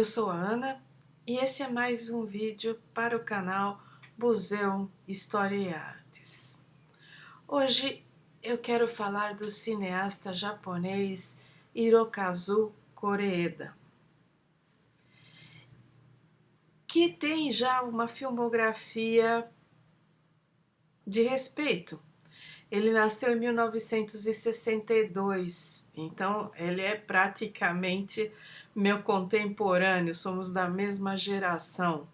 Eu sou a Ana e esse é mais um vídeo para o canal Museu História e Artes. Hoje eu quero falar do cineasta japonês Hirokazu Koreeda, que tem já uma filmografia de respeito. Ele nasceu em 1962, então ele é praticamente meu contemporâneo, somos da mesma geração.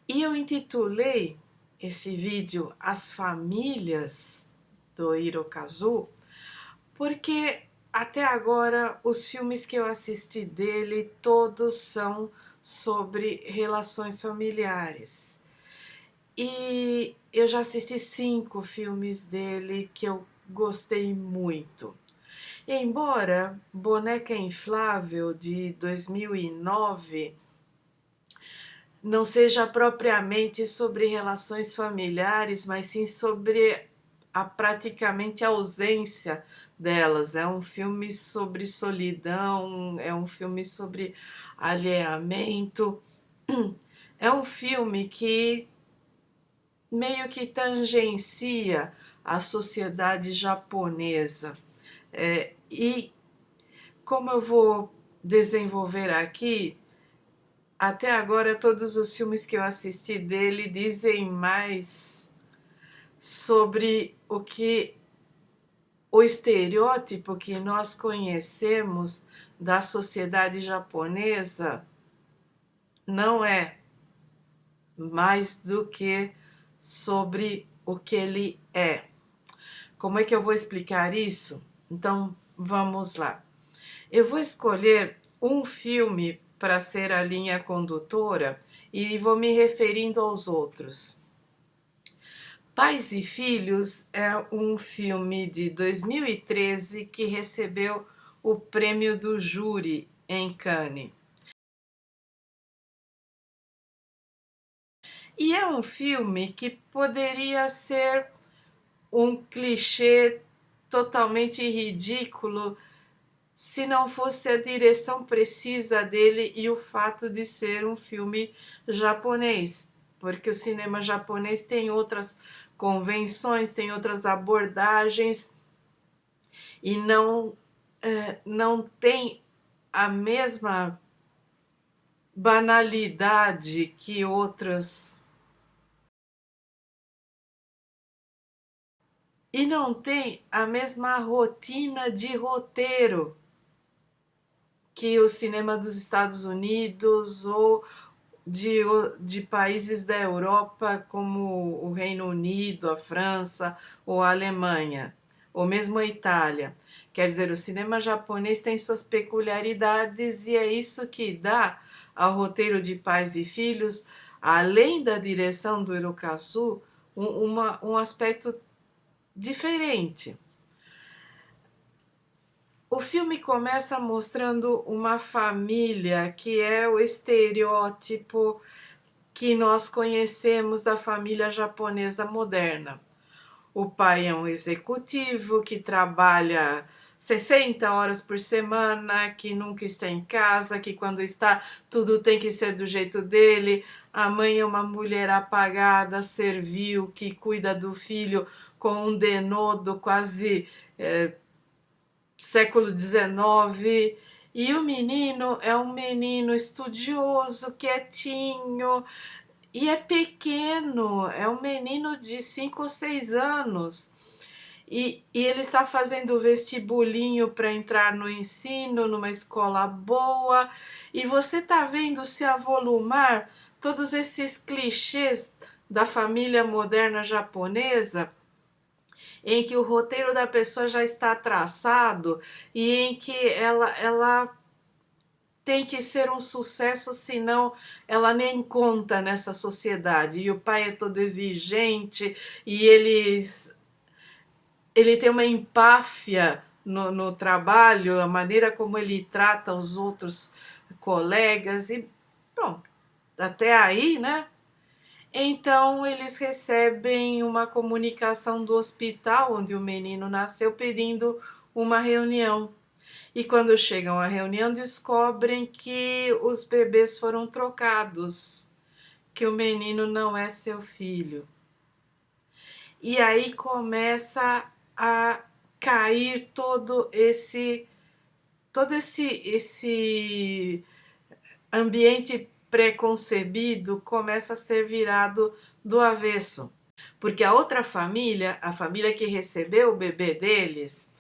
E eu intitulei esse vídeo As Famílias do Hirokazu, porque até agora os filmes que eu assisti dele todos são sobre relações familiares. E eu já assisti 5 filmes dele que eu gostei muito. Embora Boneca Inflável, de 2009, não seja propriamente sobre relações familiares, mas sim sobre a praticamente ausência delas. É um filme sobre solidão, é um filme sobre alheamento. É um filme que meio que tangencia a sociedade japonesa. E como eu vou desenvolver aqui, até agora todos os filmes que eu assisti dele dizem mais sobre o estereótipo que nós conhecemos da sociedade japonesa não é mais do que sobre o que ele é. Como é que eu vou explicar isso? Então, vamos lá. Eu vou escolher um filme para ser a linha condutora e vou me referindo aos outros. Pais e Filhos é um filme de 2013 que recebeu o prêmio do júri em Cannes. E é um filme que poderia ser um clichê totalmente ridículo se não fosse a direção precisa dele e o fato de ser um filme japonês, porque o cinema japonês tem outras convenções, tem outras abordagens e não tem a mesma banalidade que outras. E não tem a mesma rotina de roteiro que o cinema dos Estados Unidos ou de países da Europa como o Reino Unido, a França ou a Alemanha, ou mesmo a Itália. Quer dizer, o cinema japonês tem suas peculiaridades e é isso que dá ao roteiro de Pais e Filhos, além da direção do Hirokazu, um aspecto diferente. O filme começa mostrando uma família que é o estereótipo que nós conhecemos da família japonesa moderna. O pai é um executivo que trabalha 60 horas por semana, que nunca está em casa, que quando está tudo tem que ser do jeito dele. A mãe é uma mulher apagada, servil, que cuida do filho com um denodo quase século XIX, e o menino é um menino estudioso, quietinho, e é pequeno, é um menino de 5 ou 6 anos. E ele está fazendo o vestibulinho para entrar no ensino, numa escola boa, e você está vendo se avolumar todos esses clichês da família moderna japonesa, em que o roteiro da pessoa já está traçado e em que ela tem que ser um sucesso, senão ela nem conta nessa sociedade. E o pai é todo exigente e ele tem uma empáfia no trabalho, a maneira como ele trata os outros colegas e, bom, até aí, né? Então eles recebem uma comunicação do hospital onde o menino nasceu pedindo uma reunião. E quando chegam à reunião, descobrem que os bebês foram trocados, que o menino não é seu filho. E aí começa a cair todo esse ambiente preconcebido, começa a ser virado do avesso. Porque a outra família, a família que recebeu o bebê deles,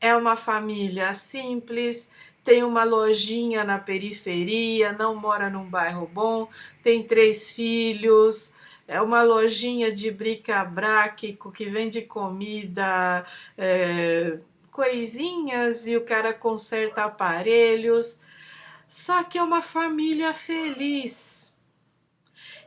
é uma família simples, tem uma lojinha na periferia, não mora num bairro bom, tem 3 filhos, é uma lojinha de bric-a-brac que vende comida, coisinhas, e o cara conserta aparelhos. Só que é uma família feliz.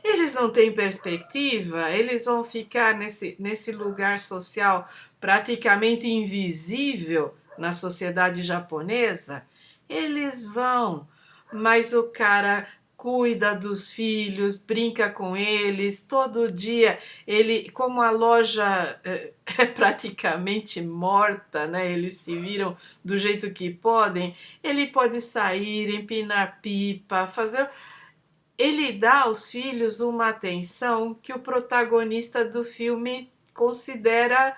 Eles não têm perspectiva, eles vão ficar nesse lugar social praticamente invisível na sociedade japonesa. Eles vão, mas o cara cuida dos filhos, brinca com eles, todo dia ele, como a loja é praticamente morta, né? Eles se viram do jeito que podem, ele pode sair, empinar pipa, fazer. Ele dá aos filhos uma atenção que o protagonista do filme considera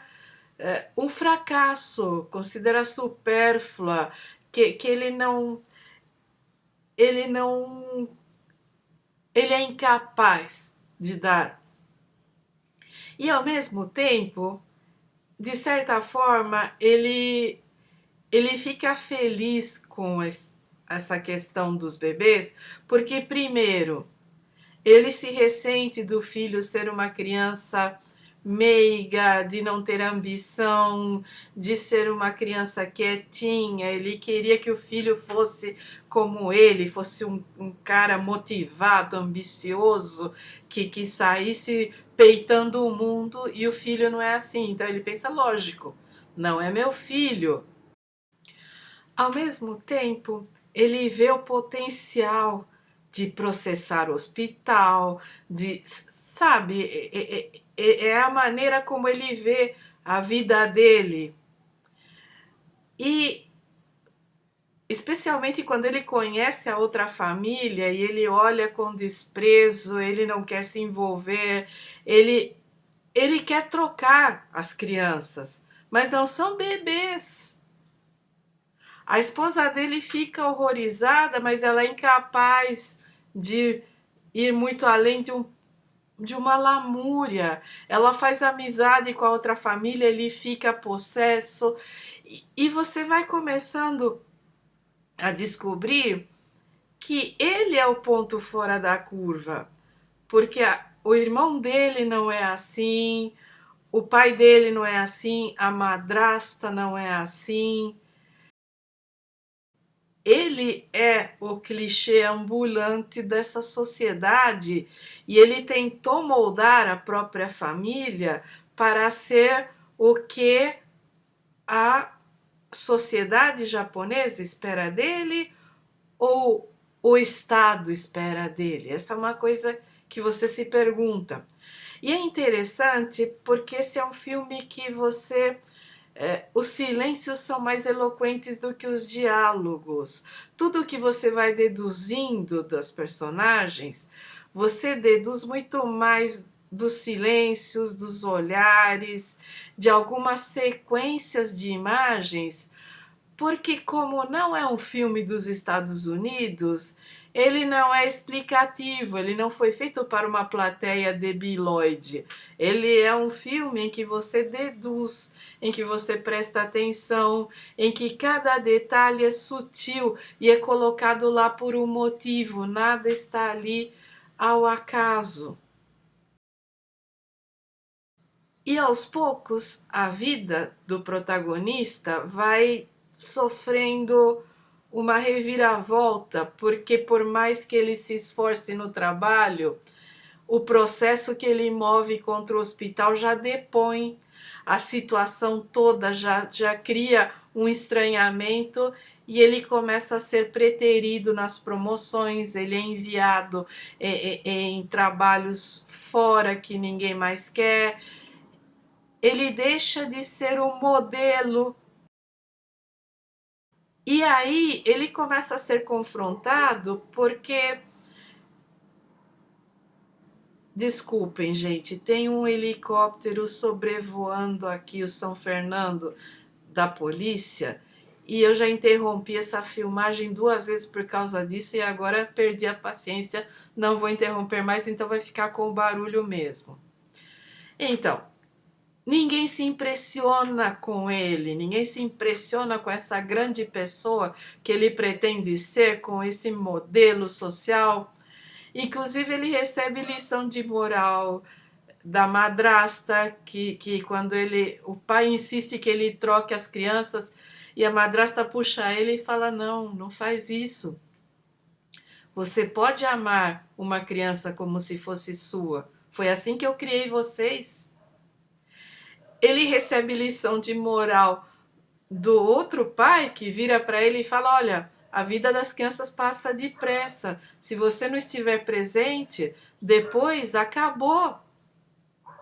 um fracasso, considera supérflua, que ele não, ele é incapaz de dar. E ao mesmo tempo, de certa forma, ele fica feliz com essa questão dos bebês, porque primeiro ele se ressente do filho ser uma criança meiga, de não ter ambição, de ser uma criança quietinha. Ele queria que o filho fosse como ele, fosse um cara motivado, ambicioso, que saísse peitando o mundo, e o filho não é assim. Então ele pensa, lógico, não é meu filho. Ao mesmo tempo, ele vê o potencial de processar o hospital, sabe, é a maneira como ele vê a vida dele. E especialmente quando ele conhece a outra família e ele olha com desprezo, ele não quer se envolver, ele quer trocar as crianças, mas não são bebês. A esposa dele fica horrorizada, mas ela é incapaz de ir muito além de uma lamúria. Ela faz amizade com a outra família, ele fica possesso. E você vai começando a descobrir que ele é o ponto fora da curva, porque o irmão dele não é assim, o pai dele não é assim, a madrasta não é assim. Ele é o clichê ambulante dessa sociedade e ele tentou moldar a própria família para ser o que a sociedade japonesa espera dele ou o Estado espera dele. Essa é uma coisa que você se pergunta. E é interessante porque esse é um filme que os silêncios são mais eloquentes do que os diálogos. Tudo que você vai deduzindo das personagens, você deduz muito mais dos silêncios, dos olhares, de algumas sequências de imagens, porque como não é um filme dos Estados Unidos, ele não é explicativo, ele não foi feito para uma plateia debilóide. Ele é um filme em que você deduz, em que você presta atenção, em que cada detalhe é sutil e é colocado lá por um motivo, nada está ali ao acaso. E aos poucos, a vida do protagonista vai sofrendo uma reviravolta, porque por mais que ele se esforce no trabalho, o processo que ele move contra o hospital já depõe, a situação toda já cria um estranhamento e ele começa a ser preterido nas promoções, ele é enviado em trabalhos fora que ninguém mais quer. Ele deixa de ser um modelo E aí ele começa a ser confrontado porque, desculpem, gente, tem um helicóptero sobrevoando aqui o São Fernando da polícia e eu já interrompi essa filmagem 2 vezes por causa disso e agora perdi a paciência, não vou interromper mais, então vai ficar com o barulho mesmo. Então, ninguém se impressiona com ele, ninguém se impressiona com essa grande pessoa que ele pretende ser, com esse modelo social. Inclusive, ele recebe lição de moral da madrasta, que quando o pai insiste que ele troque as crianças, e a madrasta puxa ele e fala: não, não faz isso. Você pode amar uma criança como se fosse sua. Foi assim que eu criei vocês. Ele recebe lição de moral do outro pai que vira para ele e fala: olha, a vida das crianças passa depressa. Se você não estiver presente, depois acabou.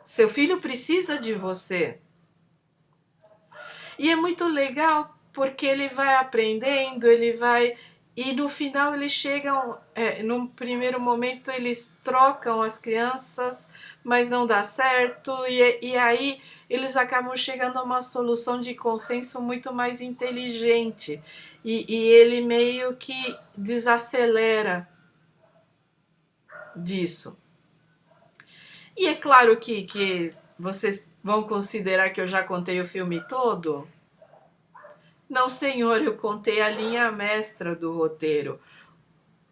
Seu filho precisa de você. E é muito legal porque ele vai aprendendo, ele vai. E no final eles chegam. Num primeiro momento eles trocam as crianças, mas não dá certo. E aí eles acabam chegando a uma solução de consenso muito mais inteligente. E ele meio que desacelera disso. E é claro que vocês vão considerar que eu já contei o filme todo? Não, senhor, eu contei a linha mestra do roteiro.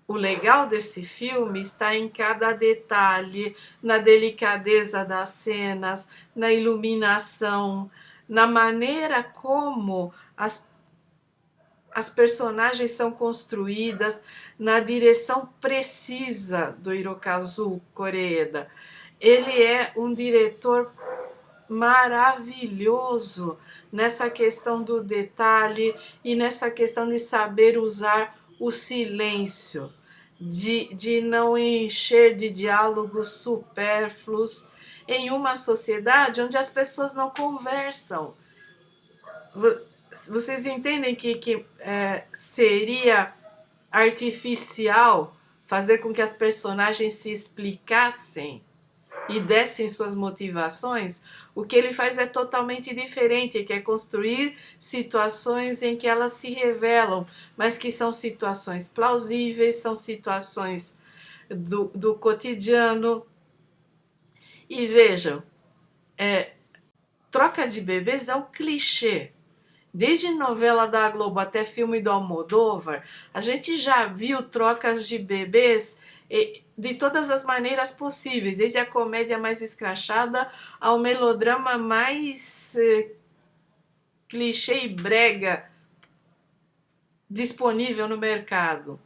O legal desse filme está em cada detalhe, na delicadeza das cenas, na iluminação, na maneira como as personagens são construídas, na direção precisa do Hirokazu Koreeda. Ele é um diretor maravilhoso nessa questão do detalhe e nessa questão de saber usar o silêncio, de não encher de diálogos supérfluos em uma sociedade onde as pessoas não conversam. Vocês entendem que seria artificial fazer com que as personagens se explicassem e dessem suas motivações? O que ele faz é totalmente diferente, que é construir situações em que elas se revelam, mas que são situações plausíveis, são situações do cotidiano. E vejam, troca de bebês é um clichê. Desde novela da Globo até filme do Almodóvar, a gente já viu trocas de bebês de todas as maneiras possíveis, desde a comédia mais escrachada ao melodrama mais clichê e brega disponível no mercado.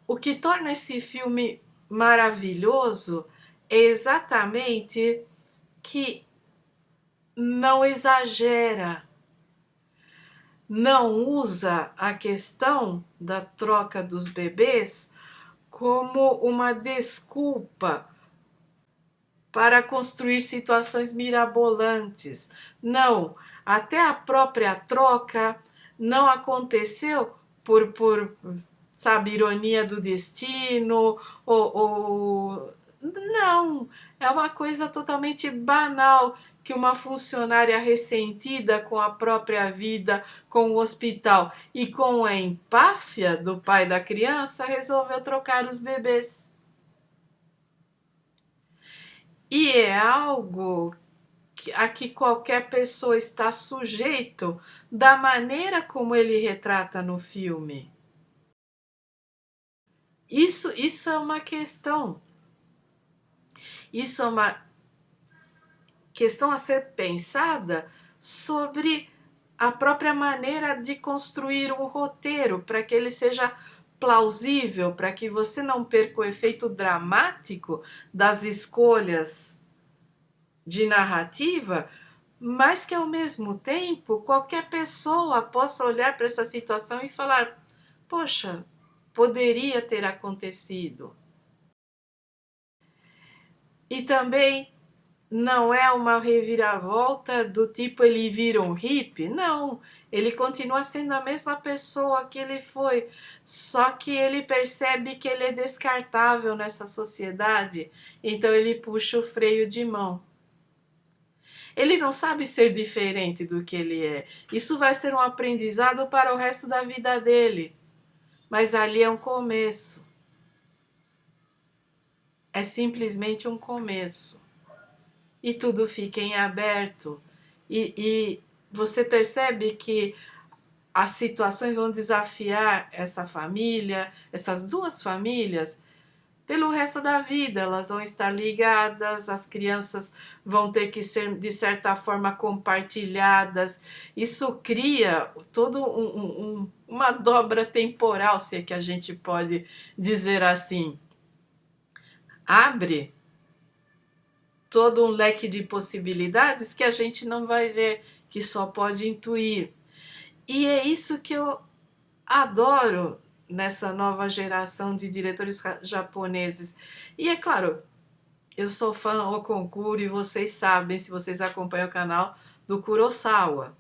O que torna esse filme maravilhoso é exatamente que não exagera, não usa a questão da troca dos bebês como uma desculpa para construir situações mirabolantes. Não, até a própria troca não aconteceu por sabe, ironia do destino, não, é uma coisa totalmente banal que uma funcionária ressentida com a própria vida, com o hospital e com a empáfia do pai da criança resolveu trocar os bebês. E é algo a que qualquer pessoa está sujeito da maneira como ele retrata no filme. Isso é uma questão. Isso é uma questão a ser pensada sobre a própria maneira de construir um roteiro, para que ele seja plausível, para que você não perca o efeito dramático das escolhas de narrativa, mas que ao mesmo tempo qualquer pessoa possa olhar para essa situação e falar: poxa, poderia ter acontecido. E também não é uma reviravolta do tipo ele vira um hippie, não, Ele continua sendo a mesma pessoa que ele foi, só que ele percebe que ele é descartável nessa sociedade, então ele puxa o freio de mão. Ele não sabe ser diferente do que ele é. Isso vai ser um aprendizado para o resto da vida dele. Mas ali é um começo. É simplesmente um começo. E tudo fica em aberto. E você percebe que as situações vão desafiar essa família, essas duas famílias, pelo resto da vida. Elas vão estar ligadas, as crianças vão ter que ser, de certa forma, compartilhadas. Isso cria todo uma dobra temporal, se é que a gente pode dizer assim. Abre todo um leque de possibilidades que a gente não vai ver, que só pode intuir. E é isso que eu adoro nessa nova geração de diretores japoneses. E é claro, eu sou fã ao concurso e vocês sabem, se vocês acompanham o canal, do Kurosawa.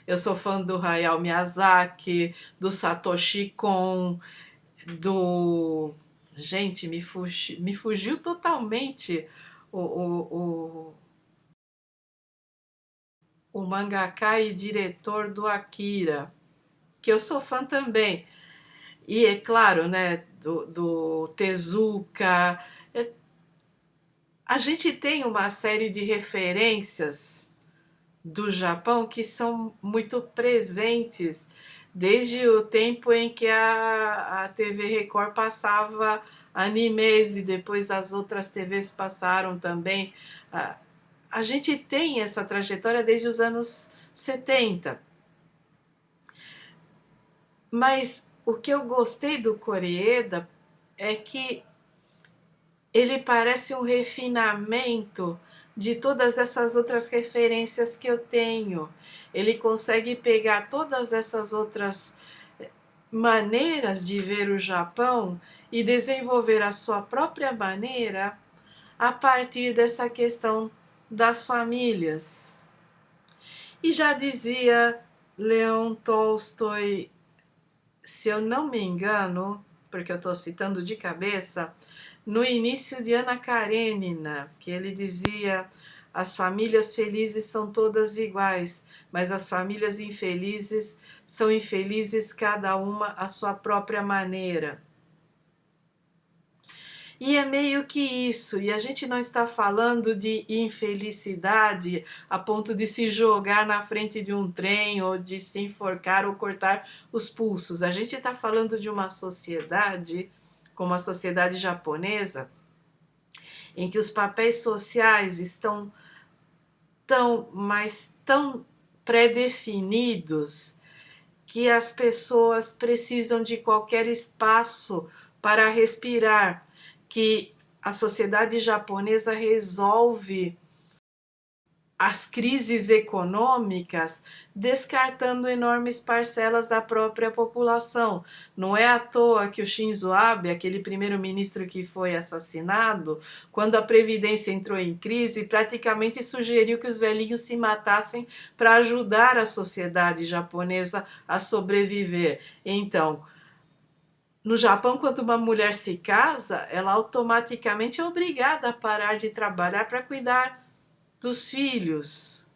Eu sou fã do Hayao Miyazaki, do Satoshi Kon, do... Gente, me fugiu totalmente o mangaka e diretor do Akira, que eu sou fã também. E é claro, né, do Tezuka. A gente tem uma série de referências do Japão que são muito presentes desde o tempo em que a TV Record passava animes e depois as outras TVs passaram também. A gente tem essa trajetória desde os anos 70. Mas o que eu gostei do Koreeda é que ele parece um refinamento de todas essas outras referências que eu tenho. Ele consegue pegar todas essas outras maneiras de ver o Japão e desenvolver a sua própria maneira a partir dessa questão das famílias. E já dizia Leon Tolstói, se eu não me engano, porque eu estou citando de cabeça, no início de Ana Karenina, que ele dizia: as famílias felizes são todas iguais, mas as famílias infelizes são infelizes cada uma à sua própria maneira. E é meio que isso, e a gente não está falando de infelicidade a ponto de se jogar na frente de um trem ou de se enforcar ou cortar os pulsos. A gente está falando de uma sociedade, como a sociedade japonesa, em que os papéis sociais estão tão pré-definidos que as pessoas precisam de qualquer espaço para respirar, que a sociedade japonesa resolve as crises econômicas descartando enormes parcelas da própria população. Não é à toa que o Shinzo Abe, aquele primeiro-ministro que foi assassinado, quando a Previdência entrou em crise, praticamente sugeriu que os velhinhos se matassem para ajudar a sociedade japonesa a sobreviver. Então, no Japão, quando uma mulher se casa, ela automaticamente é obrigada a parar de trabalhar para cuidar dos filhos.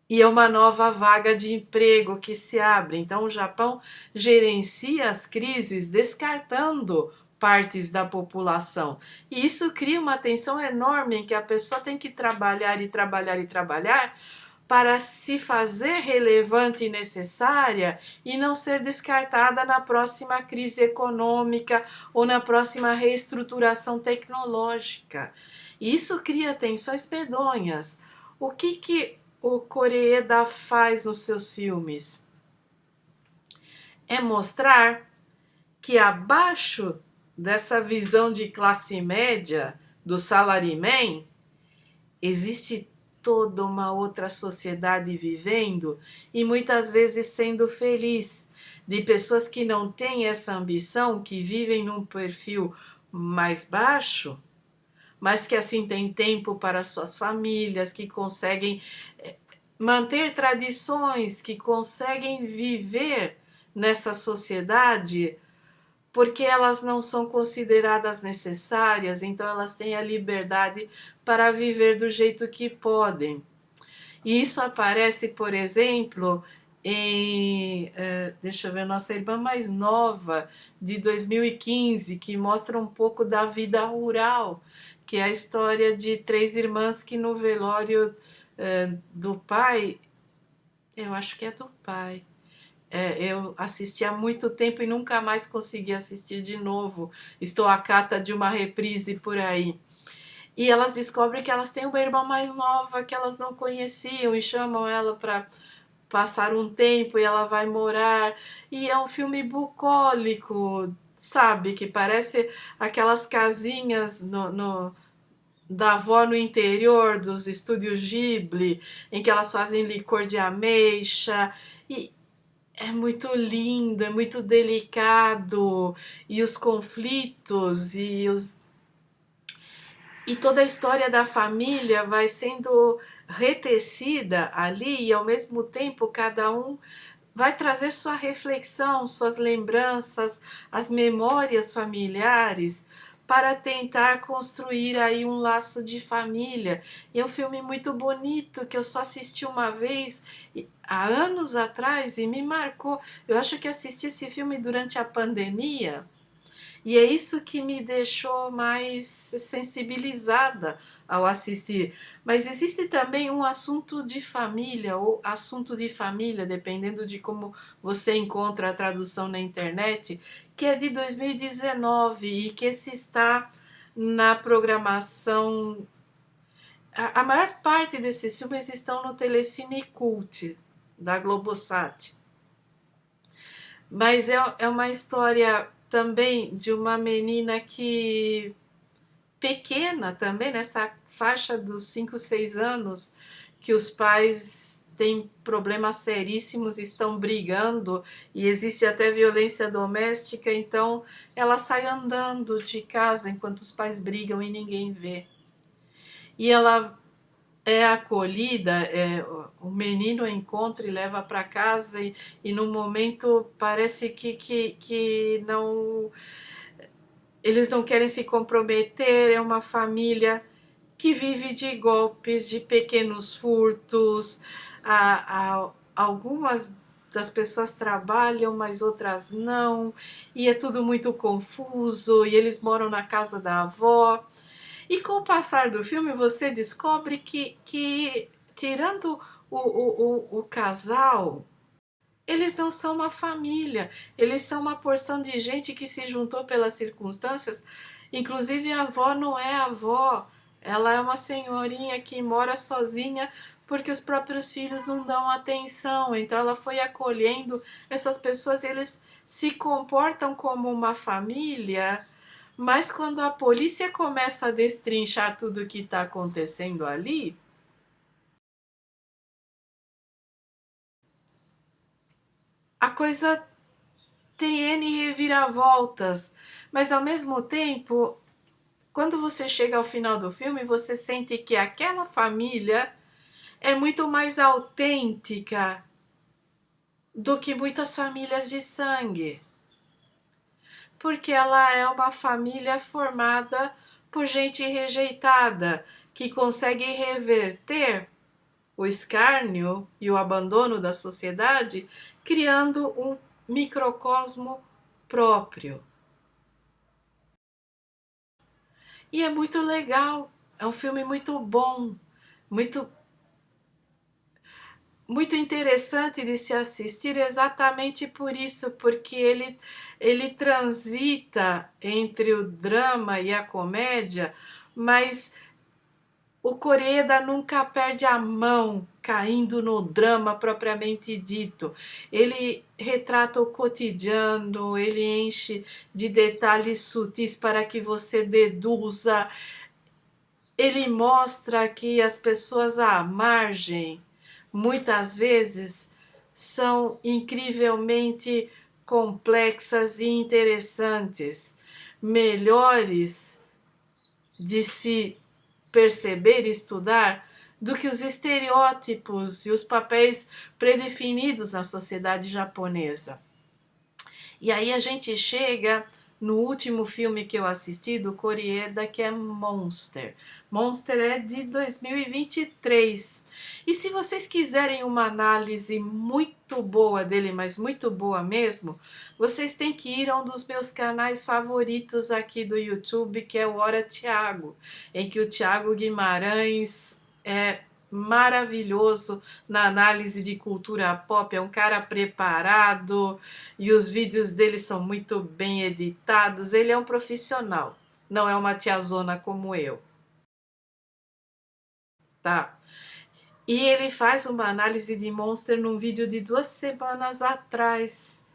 E é uma nova vaga de emprego que se abre. Então, o Japão gerencia as crises descartando partes da população. E isso cria uma tensão enorme em que a pessoa tem que trabalhar e trabalhar e trabalhar para se fazer relevante e necessária e não ser descartada na próxima crise econômica ou na próxima reestruturação tecnológica. E isso cria tensões medonhas. O que o Koreeda faz nos seus filmes? É mostrar que abaixo dessa visão de classe média do salaryman existe toda uma outra sociedade vivendo e muitas vezes sendo feliz, de pessoas que não têm essa ambição, que vivem num perfil mais baixo, mas que assim têm tempo para suas famílias, que conseguem manter tradições, que conseguem viver nessa sociedade, porque elas não são consideradas necessárias, então elas têm a liberdade para viver do jeito que podem. E isso aparece, por exemplo, deixa eu ver, nossa irmã mais nova, de 2015, que mostra um pouco da vida rural, que é a história de três irmãs que no velório do pai, eu acho que é do pai, eu assisti há muito tempo e nunca mais consegui assistir de novo. Estou à cata de uma reprise por aí. E elas descobrem que elas têm uma irmã mais nova que elas não conheciam e chamam ela para passar um tempo e ela vai morar. E é um filme bucólico, sabe? Que parece aquelas casinhas da avó no interior dos estúdios Ghibli, em que elas fazem licor de ameixa. E é muito lindo, é muito delicado. E os conflitos e toda a história da família vai sendo retecida ali e ao mesmo tempo cada um vai trazer sua reflexão, suas lembranças, as memórias familiares para tentar construir aí um laço de família. E é um filme muito bonito que eu só assisti uma vez há anos atrás e me marcou. Eu acho que assisti esse filme durante a pandemia. E é isso que me deixou mais sensibilizada ao assistir. Mas existe também um assunto de família, ou assunto de família, dependendo de como você encontra a tradução na internet, que é de 2019 e que se está na programação. A maior parte desses filmes estão no Telecine Cult, da Globosat. Mas é uma história também de uma menina que pequena também, nessa faixa dos 5, 6 anos, que os pais têm problemas seríssimos, estão brigando e existe até violência doméstica, então ela sai andando de casa enquanto os pais brigam e ninguém vê. E ela é acolhida, o menino encontra e leva para casa e no momento parece que não, eles não querem se comprometer, é uma família que vive de golpes, de pequenos furtos, algumas das pessoas trabalham, mas outras não, e é tudo muito confuso, e eles moram na casa da avó. E com o passar do filme você descobre que tirando o casal, eles não são uma família, eles são uma porção de gente que se juntou pelas circunstâncias. Inclusive a avó não é avó, ela é uma senhorinha que mora sozinha porque os próprios filhos não dão atenção, então ela foi acolhendo essas pessoas e eles se comportam como uma família, mas quando a polícia começa a destrinchar tudo o que está acontecendo ali, a coisa tem N reviravoltas, mas ao mesmo tempo, quando você chega ao final do filme, você sente que aquela família é muito mais autêntica do que muitas famílias de sangue, porque ela é uma família formada por gente rejeitada, que consegue reverter o escárnio e o abandono da sociedade, criando um microcosmo próprio. E é muito legal, é um filme muito bom, muito, muito interessante de se assistir exatamente por isso, porque ele transita entre o drama e a comédia, mas o Koreeda nunca perde a mão caindo no drama propriamente dito. Ele retrata o cotidiano, ele enche de detalhes sutis para que você deduza. Ele mostra que as pessoas à margem, muitas vezes, são incrivelmente complexas e interessantes, melhores de se perceber e estudar do que os estereótipos e os papéis predefinidos na sociedade japonesa. E aí a gente chega no último filme que eu assisti do Koreeda, que é Monster. Monster é de 2023. E se vocês quiserem uma análise muito boa dele, mas muito boa mesmo, vocês têm que ir a um dos meus canais favoritos aqui do YouTube, que é o Hora Thiago, em que o Thiago Guimarães é maravilhoso na análise de cultura pop, é um cara preparado e os vídeos dele são muito bem editados. Ele é um profissional, não é uma tiazona como eu, tá? E ele faz uma análise de Monster num vídeo de 2 semanas atrás,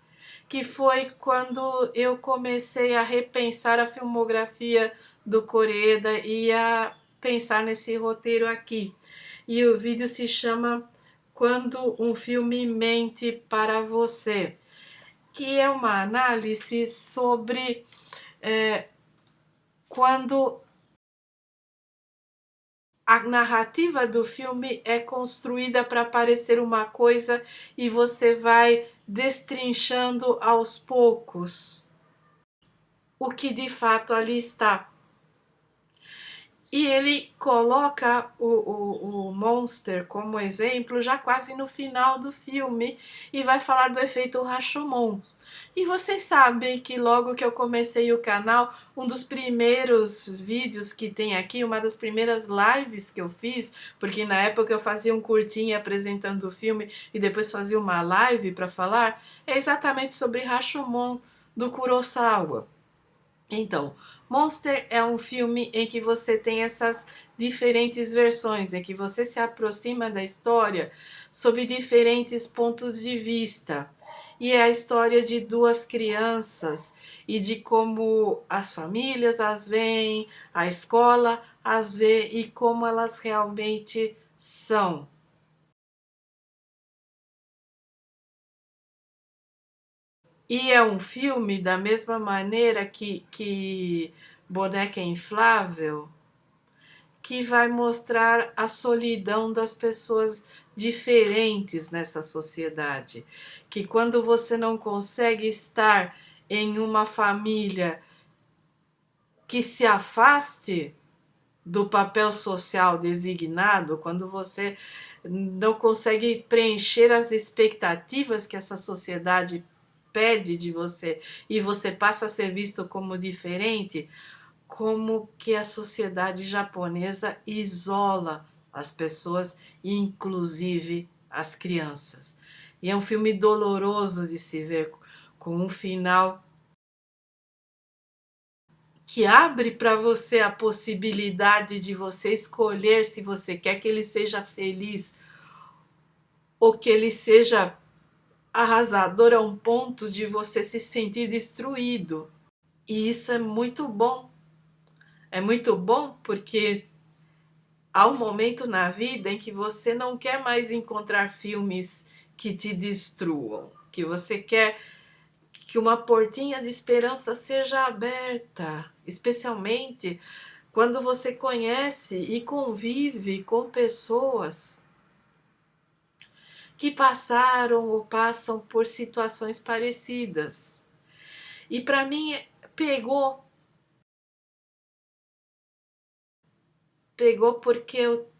que foi quando eu comecei a repensar a filmografia do Koreeda e a pensar nesse roteiro aqui. E o vídeo se chama Quando um Filme Mente para Você, que é uma análise sobre quando a narrativa do filme é construída para parecer uma coisa e você vai destrinchando aos poucos o que de fato ali está. E ele coloca o Monster como exemplo já quase no final do filme e vai falar do efeito Rashomon. E vocês sabem que logo que eu comecei o canal, um dos primeiros vídeos que tem aqui, uma das primeiras lives que eu fiz, porque na época eu fazia um curtinho apresentando o filme e depois fazia uma live para falar, é exatamente sobre Rashomon do Kurosawa. Então, Monster é um filme em que você tem essas diferentes versões, em que você se aproxima da história sob diferentes pontos de vista. E é a história de duas crianças e de como as famílias as veem, a escola as vê e como elas realmente são. E é um filme da mesma maneira que Boneca Inflável, que vai mostrar a solidão das pessoas diferentes nessa sociedade. Que quando você não consegue estar em uma família que se afaste do papel social designado, quando você não consegue preencher as expectativas que essa sociedade pede de você e você passa a ser visto como diferente, como que a sociedade japonesa isola as pessoas, inclusive as crianças. E é um filme doloroso de se ver, com um final que abre para você a possibilidade de você escolher se você quer que ele seja feliz ou que ele seja arrasador a um ponto de você se sentir destruído. E isso é muito bom. É muito bom porque há um momento na vida em que você não quer mais encontrar filmes que te destruam, que você quer que uma portinha de esperança seja aberta, especialmente quando você conhece e convive com pessoas que passaram ou passam por situações parecidas. E para mim pegou porque eu,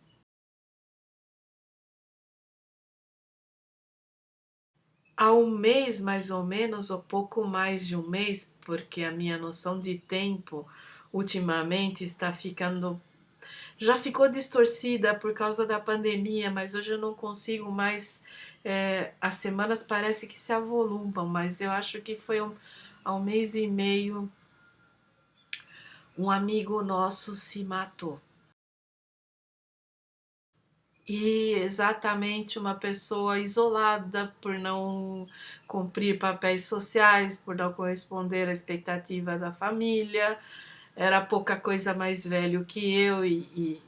há um mês mais ou menos, ou pouco mais de um mês, porque a minha noção de tempo ultimamente está ficando, já ficou distorcida por causa da pandemia, mas hoje eu não consigo mais. As semanas parece que se avolumam, mas eu acho que foi há um mês e meio um amigo nosso se matou. E exatamente uma pessoa isolada por não cumprir papéis sociais, por não corresponder à expectativa da família, era pouca coisa mais velho que eu e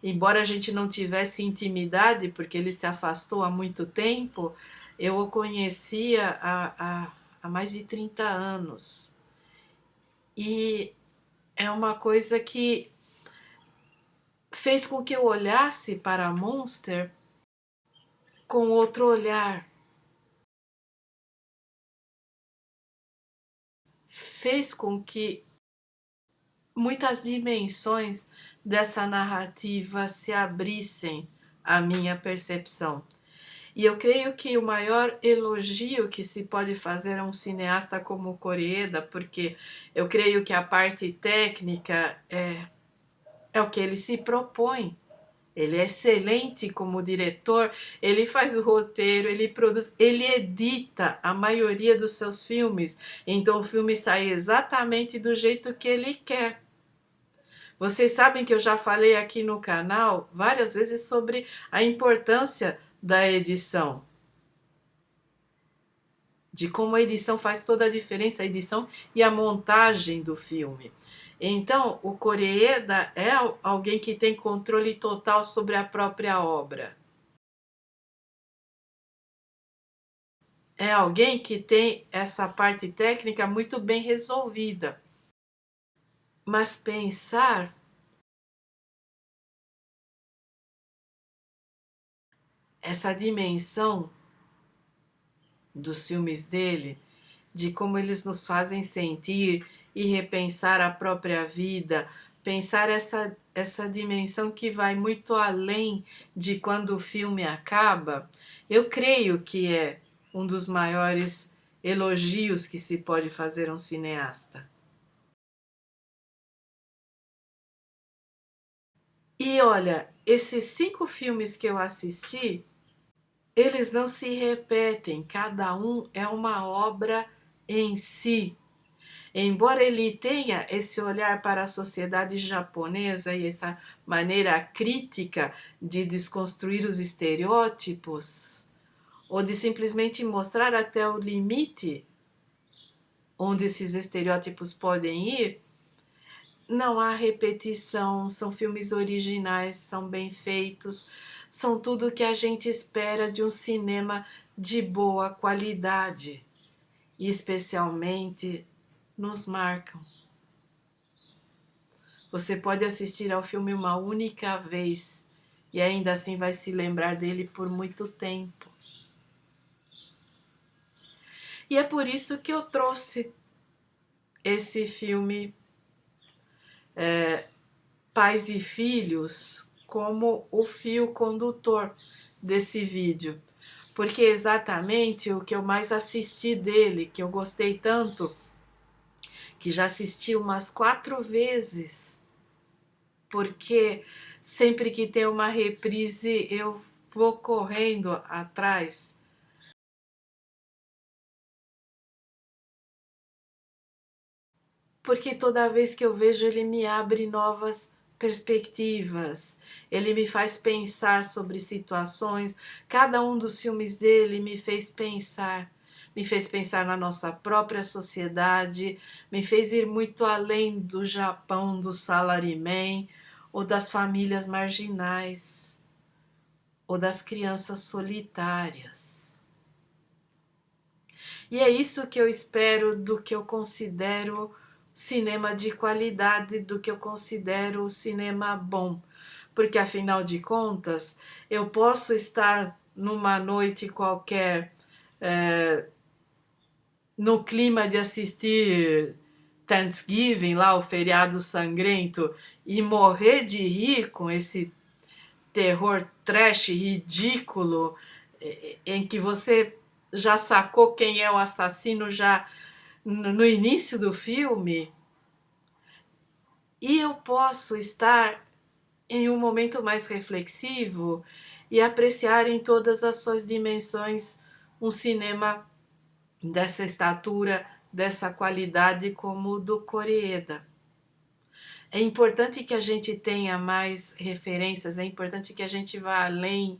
embora a gente não tivesse intimidade, porque ele se afastou há muito tempo, eu o conhecia há mais de 30 anos. E é uma coisa que fez com que eu olhasse para Monster com outro olhar. Fez com que muitas dimensões dessa narrativa se abrissem à minha percepção. E eu creio que o maior elogio que se pode fazer a um cineasta como o Koreeda, porque eu creio que a parte técnica é o que ele se propõe. Ele é excelente como diretor, ele faz o roteiro, ele produz, ele edita a maioria dos seus filmes, então o filme sai exatamente do jeito que ele quer. Vocês sabem que eu já falei aqui no canal várias vezes sobre a importância da edição, de como a edição faz toda a diferença, a edição e a montagem do filme. Então, o Koreeda é alguém que tem controle total sobre a própria obra. É alguém que tem essa parte técnica muito bem resolvida. Mas pensar essa dimensão dos filmes dele, de como eles nos fazem sentir e repensar a própria vida, pensar essa dimensão que vai muito além de quando o filme acaba, eu creio que é um dos maiores elogios que se pode fazer a um cineasta. E olha, esses 5 filmes que eu assisti, eles não se repetem, cada um é uma obra em si. Embora ele tenha esse olhar para a sociedade japonesa e essa maneira crítica de desconstruir os estereótipos, ou de simplesmente mostrar até o limite onde esses estereótipos podem ir, não há repetição, são filmes originais, são bem feitos, são tudo o que a gente espera de um cinema de boa qualidade e especialmente nos marcam. Você pode assistir ao filme uma única vez e ainda assim vai se lembrar dele por muito tempo. E é por isso que eu trouxe esse filme Pais e Filhos como o fio condutor desse vídeo. Porque é exatamente o que eu mais assisti dele, que eu gostei tanto, que já assisti umas 4 vezes. Porque sempre que tem uma reprise eu vou correndo atrás. Porque toda vez que eu vejo ele me abre novas perspectivas, ele me faz pensar sobre situações, cada um dos filmes dele me fez pensar na nossa própria sociedade, me fez ir muito além do Japão do salaryman, ou das famílias marginais, ou das crianças solitárias. E é isso que eu espero do que eu considero cinema de qualidade, do que eu considero cinema bom. Porque afinal de contas, eu posso estar numa noite qualquer, no clima de assistir Thanksgiving, lá o feriado sangrento, e morrer de rir com esse terror trash ridículo, em que você já sacou quem é o assassino já no início do filme, e eu posso estar em um momento mais reflexivo e apreciar em todas as suas dimensões um cinema dessa estatura, dessa qualidade como o do Koreeda. É importante que a gente tenha mais referências, é importante que a gente vá além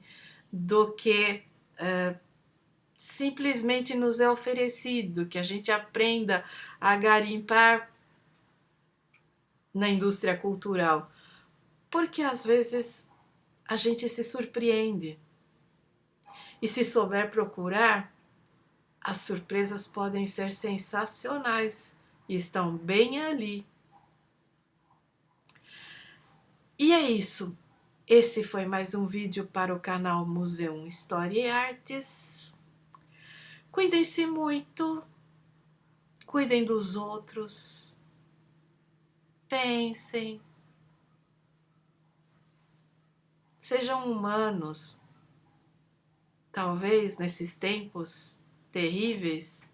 do que simplesmente nos é oferecido, que a gente aprenda a garimpar na indústria cultural, porque às vezes a gente se surpreende. E se souber procurar, as surpresas podem ser sensacionais e estão bem ali. E é isso. Esse foi mais um vídeo para o canal Museu História e Artes. Cuidem-se muito, cuidem dos outros, pensem, sejam humanos. Talvez nesses tempos terríveis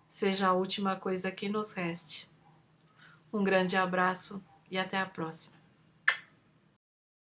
seja a última coisa que nos reste. Um grande abraço e até a próxima.